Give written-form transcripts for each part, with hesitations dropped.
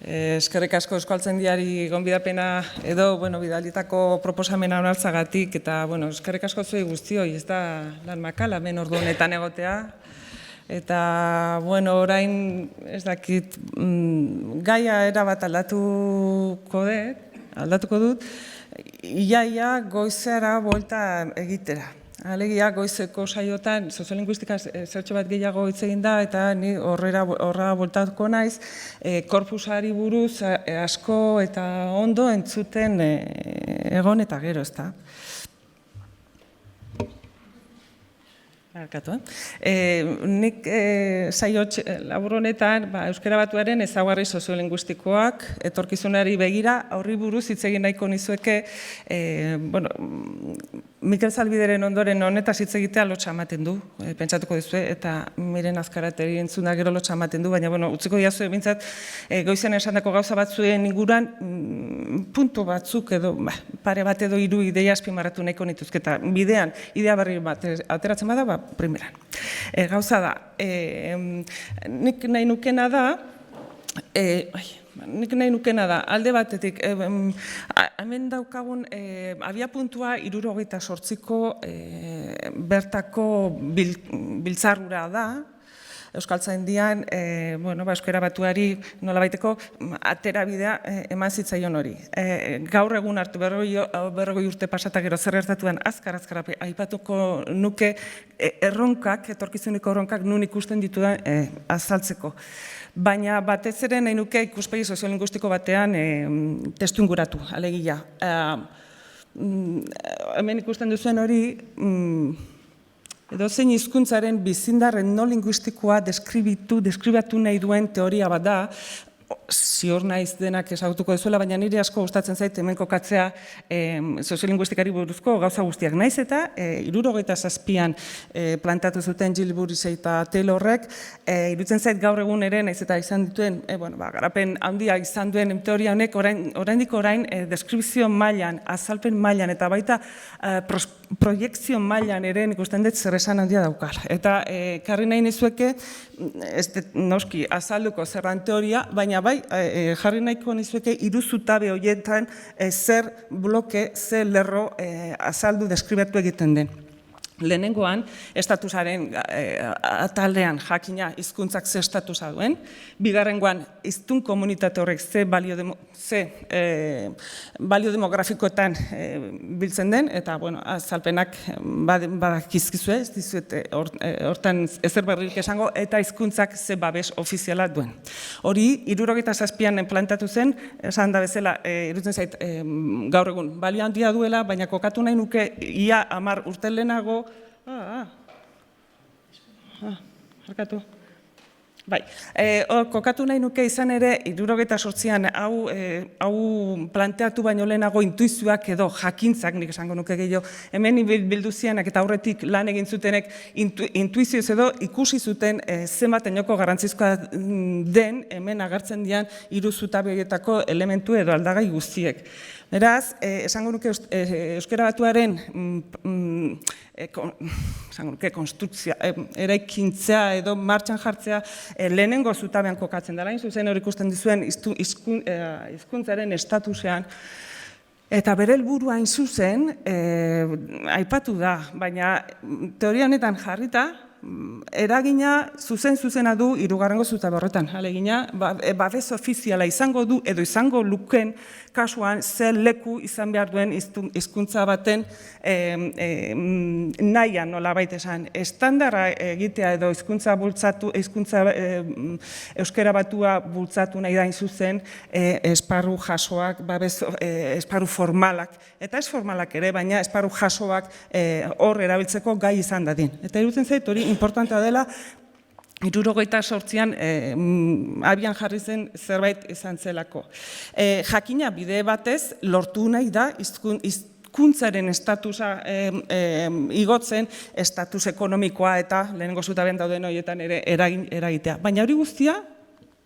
Eskerrik asko Euskaltzaindiari gonbidapena edo, bidalitako proposamena onartzagatik, eta, eskerrik asko zuei guztioi, ez da lan makala, hemen ordu honetan egotea. Eta, orain, ez dakit, gaia erabat aldatuko dut, iaia goizera buelta egitera. Alegia, goizeko saiotan, soziolinguistika zertxo bat gehiago hitz egin da, eta ni horra bueltatuko naiz, korpusari buruz asko eta ondo entzuten egon eta gero, ezta. Nik saio labur honetan Euskara Batuaren ezaugarri soziolinguistikoak etorkizunari begira aurri buruz hitz egin nahiko nizueke, Mikel Zalbideren ondoren honetaz hitz egitea lotxa ematen du, pentsatuko dizue, eta Miren Azkarateri entzuna gero lotxa ematen du, baina utziko diazue bintzat goizean esandako gauza batzuen inguruan puntu batzuk edo pare bat edo hiru ideia azpimarratu nahiko nituzke, eta bidean idea berri bat ateratzen bada, primeran. Gauza da, nik nahi nukena da, alde batetik, hemen daukagun abiapuntua 78ko bertako biltzarrura da, Euskaltzaindian, Euskara Batuari nolabaiteko aterabidea eman zitzaion hori. Gaur egun hartu 40 urte pasata gero zer gertatuan azkar aipatuko nuke erronkak, etorkizuneko erronkak nun ikusten ditudan azaltzeko. Baina batez ere nahi nuke ikuspegi soziolinguistiko batean testuinguratu, alegia. Hemen ikusten duzuen hori, edozein hizkuntzaren bizindar etnolinguistikoa deskribatu nahi duen teoria bat da, ziur naiz denak ezagutuko duzuela, baina nire asko gustatzen zait hemen kokatzea soziolinguistikari buruzko gauza guztiak. Naiz eta 77an plantatu zuten Gilles Bourichet eta Taylorrek, iruditzen zait gaur egun ere, naiz eta izan dituen, garapen handia izan duen teoria honek, orain deskribzio mailan, azalpen mailan, eta baita proiektzio mailan ere ikusten dut zer esan handia daukar. Eta karri nahi nizueke, ez noski azalduko zerran teoria, baina bai, jarri nahiko nizueke hiru zutabe horietan zer bloke, zer lerro azaldu deskribatu egiten den. Lehenengoan, estatusaren atalean jakina hizkuntzak ze estatusa duen, bigarrengoan, hiztun komunitate horrek ze balio demografikoetan biltzen den, eta azalpenak badakizkizue, ez dizuet hortan ezer berririk esango, eta hizkuntzak ze babes ofiziala duen. Hori, 77an plantatu zen, esan da bezala, iruditzen zait gaur egun balio handia duela, baina kokatu nahi nuke ia 10 urte lehenago, harkatu. Bai, kokatu nahi nuke izan ere, 78an hau planteatu baino lehenago intuizioak edo jakintzak, nik esango nuke gehiago, hemen bildu zianak eta aurretik lan egin zutenek intuizioz edo ikusi zuten zenbatenoko garrantzizkoa den hemen agertzen dian hiru zutabe horietako elementu edo aldagai guztiek. Beraz, esango nuke Euskara Batuaren eraikintzea edo martxan jartzea lehenengo zutabean kokatzen dela, zuzen hori ikusten dizuen hizkuntzaren estatusean, eta bere helburua hain zuzen aipatu da, baina teoria honetan jarrita, eragina zuzena du hirugarrengo zutabe horretan. Alegina, babes ofiziala izango du edo izango luken kasuan zer leku izan behar duen hizkuntza baten nahian nolabait esan. Estandarra egitea edo hizkuntza bultzatu, Euskara Batua bultzatu nahi da hain zuzen esparru jasoak, esparru formalak, eta ez formalak ere, baina esparru jasoak hor erabiltzeko gai izan dadin. Eta iruditzen zait hori importantea dela, 78an abian jarri zen zerbait izan zelako. Jakina bide batez lortu nahi da hizkuntzaren estatusa igotzen, estatus ekonomikoa eta lehenengo zutabean dauden horietan ere eragitea. Baina hori guztia,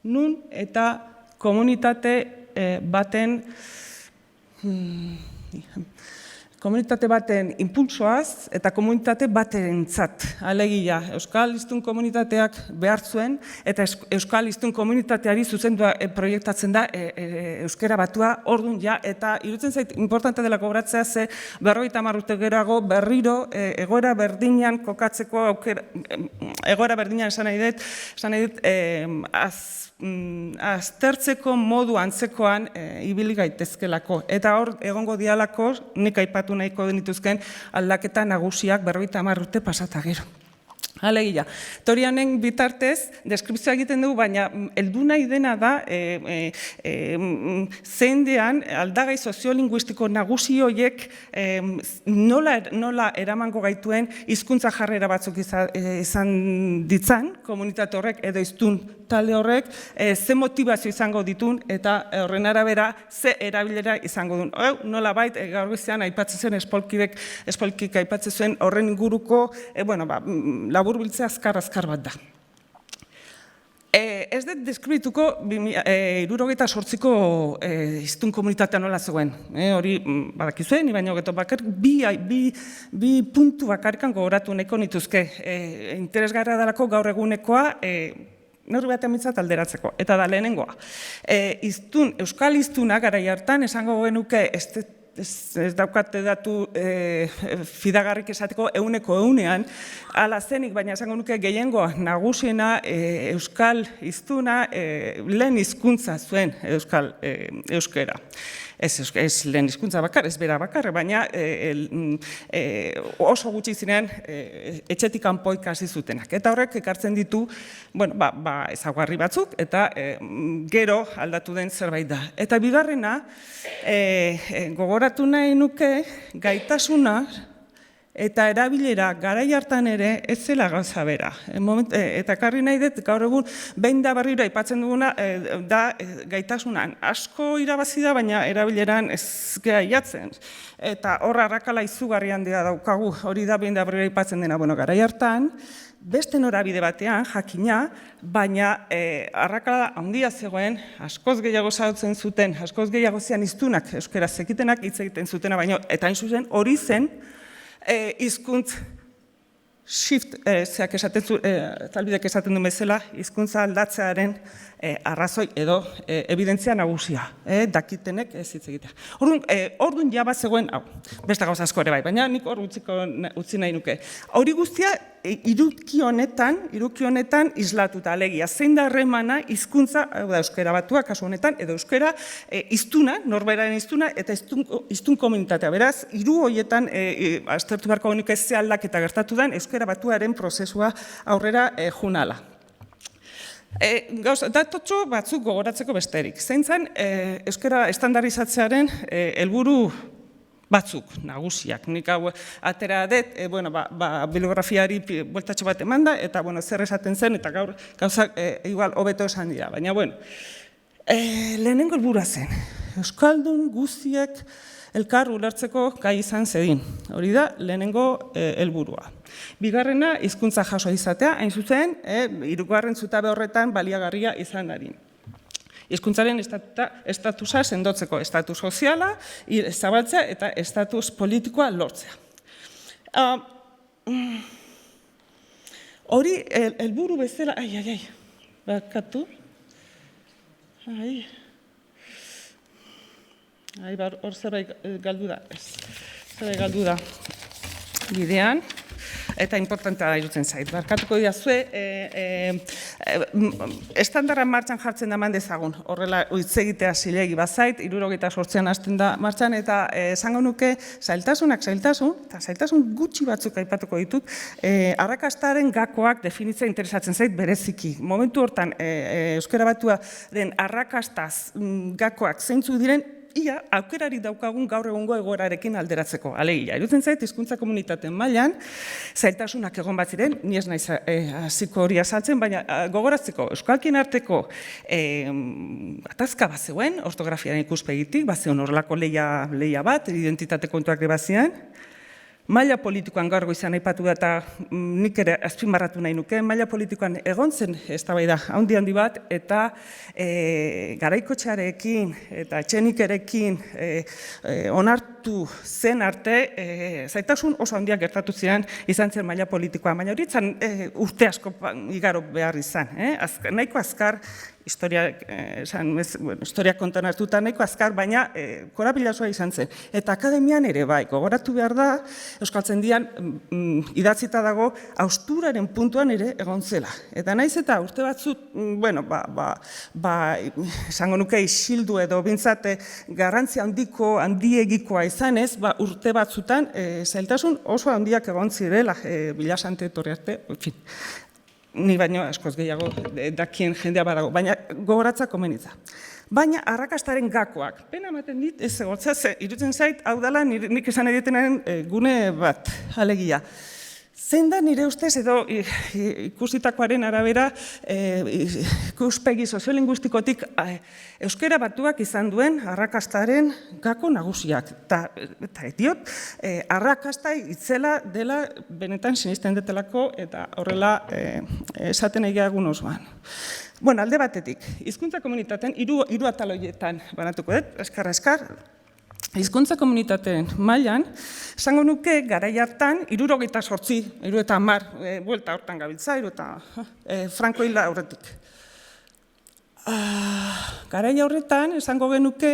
nun eta komunitate baten komunitate baten impulsoaz eta komunitate batentzat. Alegia, euskal hiztun komunitateak behar zuen eta euskal hiztun komunitateari zuzendua proiektatzen da euskara batua ordun ja, eta iruditzen zait importante dela gogoratzea ze 50 urte geroago berriro egoera berdinean kokatzeko aukera, egoera berdinean esan nahi dut aztertzeko modu antzekoan ibili gaitezkelako. Eta hor egongo dialako nik aipatu nahiko denituzken aldaketa nagusiak 50 urte pasata gero. Alegia, Torianen bitartez, deskripzioa egiten dugu, baina heldu nahi dena da zeindean aldagai soziolinguistiko nagusi horiek nola eramango gaituen hizkuntza jarrera batzuk izan ditzan, komunitate horrek edo hiztun talde horrek, ze motivazio izango ditun eta horren arabera ze erabilera izango duen. Nola bait, gaur goizean aipatzen zen espolkik aipatzen zuen horren inguruko, laburbiltzea azkar bat da. Ez dut deskribituko 78ko hiztun komunitatea nola zegoen. Hori badakizue, ni baino geto bakar, bi puntu bakarkan gogoratu nahiko nituzke. Interesgarria dalako gaur egunekoa neurri batean mitzat alderatzeko. Eta da lehenengoa. Euskal hiztuna garai hartan esango genuke ez daukate datu fidagarrik esateko 100%, ala zenik, baina esango nuke gehiengoa nagusiena euskal hiztuna lehen hizkuntza zuen euskera. Ez lehen hizkuntza bakar, ez bera bakar, baina oso gutxi zinean etxetik kanpo ikasi zutenak. Eta horrek ekartzen ditu ezaugarri batzuk eta gero aldatu den zerbait da. Eta bigarrena, gogoratu nahi nuke gaitasuna eta erabilera garai hartan ere ez zela gauza bera. Eta ekarri nahi dut, gaur egun, behin da berriro aipatzen duguna da gaitasunan. Asko irabazi da, baina erabileran ez gea jatzen. Eta hor arrakala izugarri handia daukagu, hori da behin da berriro aipatzen dena. Garai hartan, beste norabide batean, jakina, baina arrakala handia zegoen, askoz gehiago zautzen zuten, askoz gehiago zean hiztunak, euskaraz zekitenak hitz egiten zutena, baina eta hain zuzen hori zen, hizkuntz shift, zeak esaten zu, talbidek esaten du bezala, hizkuntza aldatzearen arrazoi edo evidentzia nagusia, dakitenek ez hitz egitea. Orduan ja bat zegoen, beste gauza asko ere bai, baina nik hor utzi nahi nuke. Hori guztia iruki honetan islatuta, alegia, zein da harremana hizkuntza, euskara batua, kasu honetan, edo euskara hiztuna, norberaren hiztuna, eta hiztun komunitatea. Beraz, hiru horietan aztertu beharko genuke ze aldaketa gertatu den, euskara batuaren prozesua aurrera junala. Datotxo batzuk gogoratzeko besterik. Zein zen, euskara estandarizatzearen helburu batzuk, nagusiak. Nik hau atera dut, bibliografiari bueltatxo bat eman da, eta zer esaten zen, eta gaur gauzak igual hobeto esan dira. Baina, lehenengo helburua zen. Euskaldun guztiek elkar ulertzeko gai izan zedin. Hori da, lehenengo helburua. Bigarrena, hizkuntza jaso izatea, hain zuzen, hirugarren zutabe horretan baliagarria izan darin. Hizkuntzaren estatusa sendotzeko, estatus soziala, zabaltzea eta estatus politikoa lortzea. Hori, helburu bezala, bakatu, hor zerbait galdu da, zerbait galdu da bidean, eta importantea da irutzen zait. Barkatuko didazue, estandarra martxan jartzen da man dezagun, horrela hitz egitea zilegi bazait, 78an hasten da martxan, eta esango nuke zailtasun, eta zailtasun gutxi batzuk aipatuko ditut, arrakastaren gakoak definitzea interesatzen zait bereziki. Momentu hortan, euskara batuaren arrakastaz gakoak zeintzu diren, ia aukerari daukagun gaur egungo egoerarekin alderatzeko. Alegia, irutzen zait, hizkuntza komunitateen mailan, zailtasunak egon bat ziren, ni ez naiz hasiko hori azaltzen, baina gogoratzeko, euskalkien arteko atazka bat zegoen, ortografiaren ikuspegitik, bat zegoen horrelako lehia bat, identitate kontuak bazian, Maila politikoan gaur goizean aipatu da eta nik ere azpimarratu nahi nuke, maila politikoan egon zen eztabaida handi bat eta Garaikotxearekin eta Etxenikerekin onartu zen arte zailtasun oso handiak gertatu ziren izan zen maila politikoa, baina hori zen urte asko igaro behar izan, nahiko azkar, historia kontan hartuta nahiko azkar, baina korapilasoa izan zen. Eta akademian ere bai, gogoratu behar da, Euskaltzaindian idatzita dago, hausturaren puntuan ere egon zela. Eta naiz eta urte batzut, bueno, esango nuke isildu edo bintzate garrantzi handiegikoa izanez, urte batzutan zailtasun oso handiak egon zirela, Bilasante etorri arte, ni baino askoz gehiago dakien jendea badago, baina gogoratza komenitza. Baina arrakastaren gakoak, pena ematen dit, ez egotzea, irutzen zait, hau dela nik esan editenaren gune bat, alegia. Zein da nire ustez edo ikusitakoaren arabera ikuspegi soziolinguistikotik euskara batuak izan duen arrakastaren gako nagusiak. Eta diot, arrakasta itzela dela benetan sinisten detelako eta horrela esaten egiagun osoan. Bueno, alde batetik, hizkuntza komunitateen hiru atal horietan banatuko dut, eskar. Hizkuntza komunitateen mailan, esango nuke garai hartan, 78, 70, buelta hortan gabiltza, Franco hil aurretik. Garai horretan, esango genuke,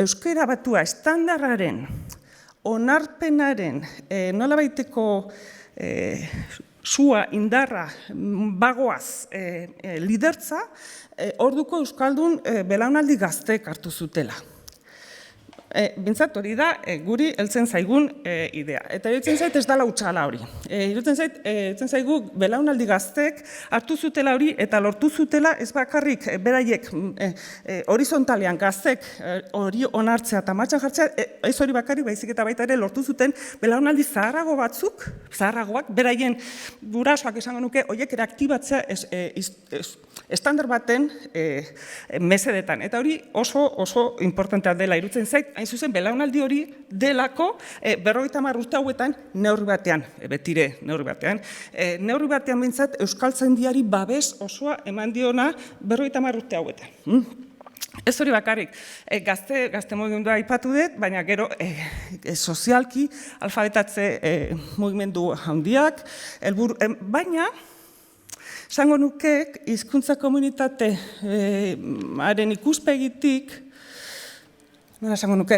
euskara batua estandarraren, onarpenaren, nolabaiteko sua, indarra, bagoaz, lidertza, orduko euskaldun belaunaldi gazteek hartu zutela. Bintzat hori da, guri heltzen zaigun idea. Eta irutzen zait ez dala utxala hori. Irutzen zaigu belaunaldi gazteek hartu zutela hori eta lortu zutela ez bakarrik beraiek horizontalean gazteek hori onartzea eta matxan jartzea, ez hori bakarrik baizik eta baita ere lortu zuten belaunaldi zaharragoak beraien gurasoak esango nuke horiek ere aktibatzea estandar baten mesedetan. Eta hori oso importantea dela irutzen zait, hain zuzen, belaunaldi hori delako 50 urte hauetan neurri batean, betire neurri batean. Neurri batean bintzat Euskaltzaindiari babes osoa eman diona 50 urte hauetan. Ez hori bakarrik, gazte mugimendua aipatu dut, baina gero sozialki alfabetatze mugimendu handiak, baina esango nuke hizkuntza komunitatearen ikuspegitik, nola esango nuke,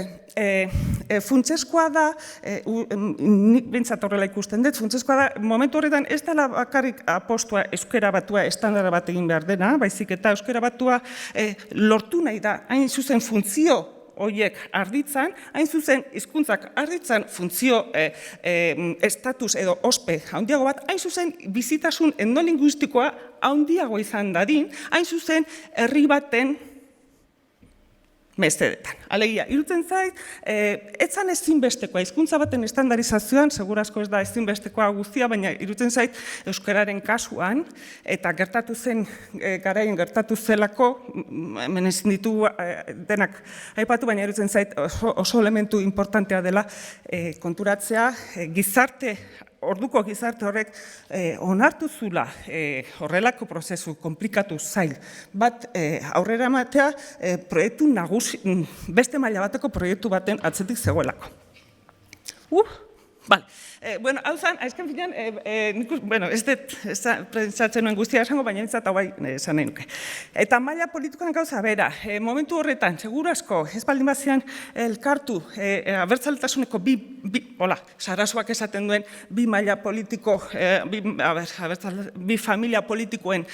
funtsezkoa da, nik bintzat horrela ikusten dut, funtsezkoa da, momentu horretan ez dela bakarrik apostua euskara batua estandara bat egin behar dena, baizik eta euskara batua lortu nahi da, hain zuzen funtzio horiek arditzan, hain zuzen hizkuntzak arditzan funtzio estatus edo ospe handiago bat, hain zuzen bizitasun etnolinguistikoa handiago izan dadin, hain zuzen herri baten mesedetan. Alegia, irutzen zait, etzan ezinbestekoa, hizkuntza baten estandarizazioan, segurazko ez da ezinbestekoa guztia, baina irutzen zait euskararen kasuan, eta gertatu zen, garaien gertatu zelako, hemen ezin ditu denak aipatu, baina irutzen zait oso elementu importantea dela konturatzea, orduko gizarte horrek onartu zula horrelako prozesu komplikatu zail bat aurrera ematea proiektu nagusi, beste maila bateko proiektu baten atzetik zegoelako. Bale, bueno, hau zan, aizken finean, ez dut pentsatzen nuen guztia esango, baina nintzat hau bai esan nahi nuke. Eta maila politikoan gauza bera, momentu horretan, seguru asko, ez baldin bazian elkartu, abertzaletasuneko Sarasuak esaten duen, bi maila politiko, bi familia politikoen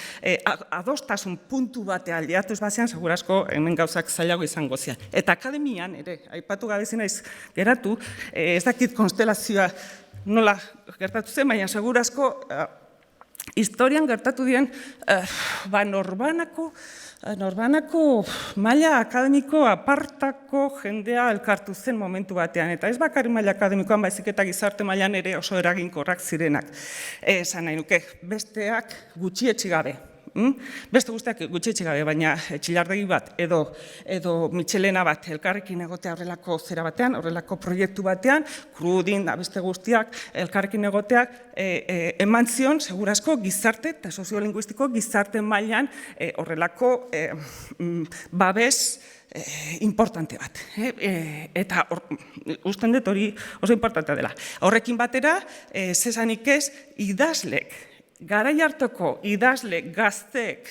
adostasun puntu batea aldeatu ez bazian, seguru asko hemen gauzak zailago izango zian. Eta akademian, ere, aipatu gabe zinaiz geratu, ez dakit konstelazioa nola gertatu zen, baina seguru asko historian gertatu dien norbanako maila akademiko apartako jendea elkartu zen momentu batean. Eta ez bakarrik maila akademikoan, baizik eta gizarte mailan ere oso eraginkorrak zirenak. Esan nahi nuke, besteak gutxietsi gabe. Beste guztiak gutxetxe gabe, baina txilardegi bat edo mitxelena bat elkarrekin egotea horrelako zera batean, horrelako proiektu batean, krudin da beste guztiak elkarrekin egoteak eman zion, segurazko gizarte eta soziolinguistiko gizarte mailan horrelako babes importante bat. Eta usten dut hori oso importantea dela. Horrekin batera, zesanik ez, idazlek, garai hartoko idazle gazteek,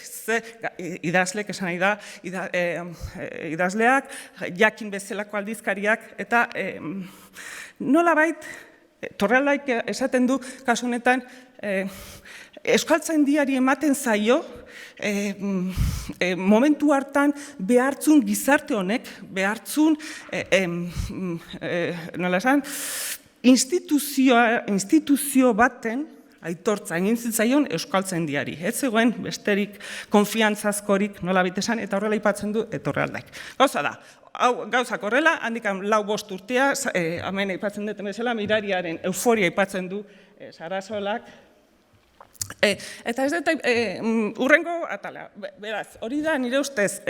idazlek esan nahi da, idazleak, jakin bezalako aldizkariak, eta nolabait, Torrealdaik esaten du, kasu honetan, euskaltzaindiari ematen zaio, momentu hartan behartzun gizarte honek, behartzun, nola esan, instituzio baten, aitortza egin zitzaion euskaltzaindiari. Ez zegoen besterik konfiantzazkorik nola bitesan, eta horrela aipatzen du Torrealdaik. Gauza da, gauzak horrela, handikan 4-5 urtea, hemen aipatzen duten bezala, mirariaren euforia aipatzen du Sarasolak. Eta ez dut, urrengo atala, beraz, hori da nire ustez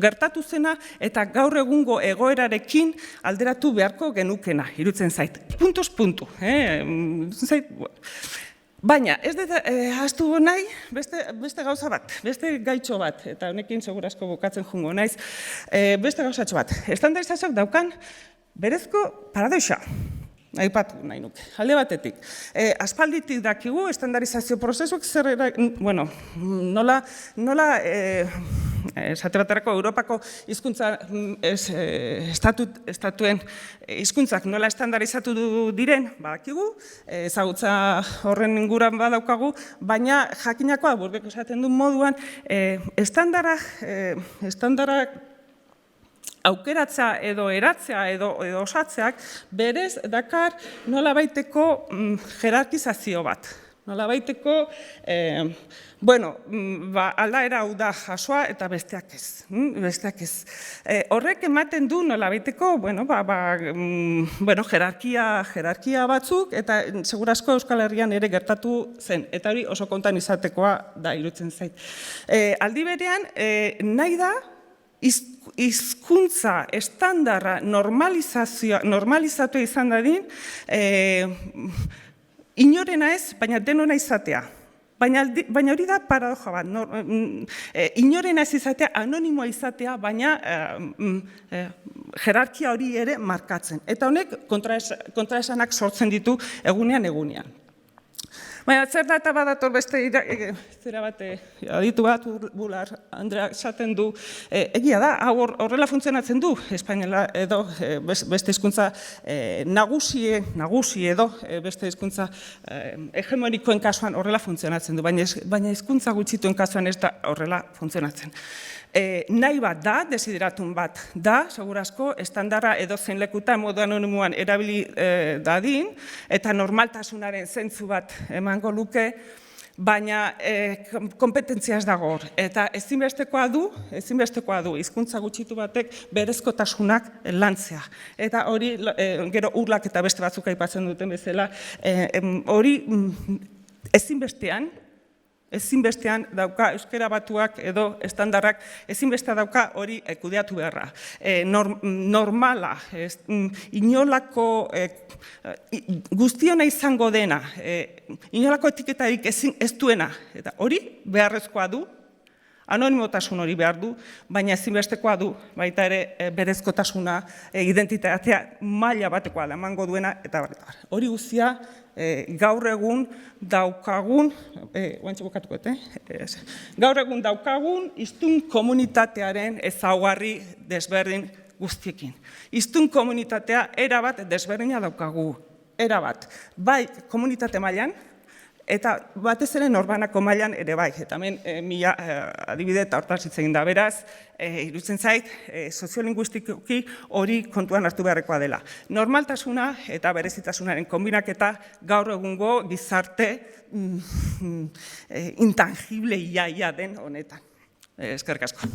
gertatu zena eta gaur egungo egoerarekin alderatu beharko genukena, irutzen zait. Puntuz puntu. Baina, ez dut ahaztu nahi beste gauza bat, beste gaitxo bat, eta honekin segurazko bukatzen jungo naiz, beste gauzatxo bat. Estandarizazioak daukan berezko paradoxa. Aipatu nahi nuke, alde batetik. Aspalditik dakigu, estandarizazio prozesuak zer, nola, esate baterako Europako hizkuntza estatuen hizkuntzak nola estandarizatu diren, badakigu, ezagutza horren inguruan badaukagu, baina jakinakoa, burbeko esaten du moduan, estandarak aukeratza edo eratzea edo osatzeak berez dakar nolabaiteko jerarkizazio bat. Nolabaiteko, aldaera hau da jasoa eta besteak ez. Horrek ematen du nolabaiteko, jerarkia batzuk eta segurazko Euskal Herrian ere gertatu zen. Eta hori oso kontan izatekoa da irutzen zait. Aldi berean, nahi da, hizkuntza estandarra normalizatu izan dadin, inorena ez, baina denona izatea. Baina hori da paradoja bat, inorena ez izatea, anonimoa izatea, baina jerarkia hori ere markatzen. Eta honek kontraesanak sortzen ditu egunean. Baina, zer da eta badator beste zera bat, aditu bat, Bular, Andrea, esaten du, egia da, horrela funtzionatzen du, espainola edo beste hizkuntza nagusi edo beste hizkuntza hegemonikoen kasuan horrela funtzionatzen du, baina hizkuntza gutxituen kasuan ez da horrela funtzionatzen. Nahi bat da, desideratun bat da, segurazko, estandarra edo zein lekuta modu anonimoan erabili dadin, eta normaltasunaren zentzu bat emango luke, baina kompetentziaz dago hor. Eta ezinbestekoa du, hizkuntza gutxitu batek berezkotasunak lantzea. Eta hori, gero urlak eta beste batzuk aipatzen duten bezala, hori ezinbestean dauka euskera batuak edo estandarrak, ezinbestea dauka hori kudeatu beharra. Normala, inolako guztiona izango dena, inolako etiketarik ez duena, eta hori beharrezkoa du, anonimotasun hori behar du, baina ezinbestekoa du, baita ere berezkotasuna, identitatea maila batekoa emango duena, eta hori guztia gaur egun daukagun, gaur egun daukagun hiztun komunitatearen ezaugarri desberdin guztiekin. Hiztun komunitatea erabat desberdina daukagu, erabat. Bai komunitate mailan, eta batez ere norbanako mailan ere bai. Eta hemen mila adibide eta hortaz hitz egin da. Beraz, iruditzen zait, soziolinguistikoki hori kontuan hartu beharrekoa dela. Normaltasuna eta berezitasunaren konbinaketa gaur egungo gizarte intangible iaia den honetan. Eskerrik asko.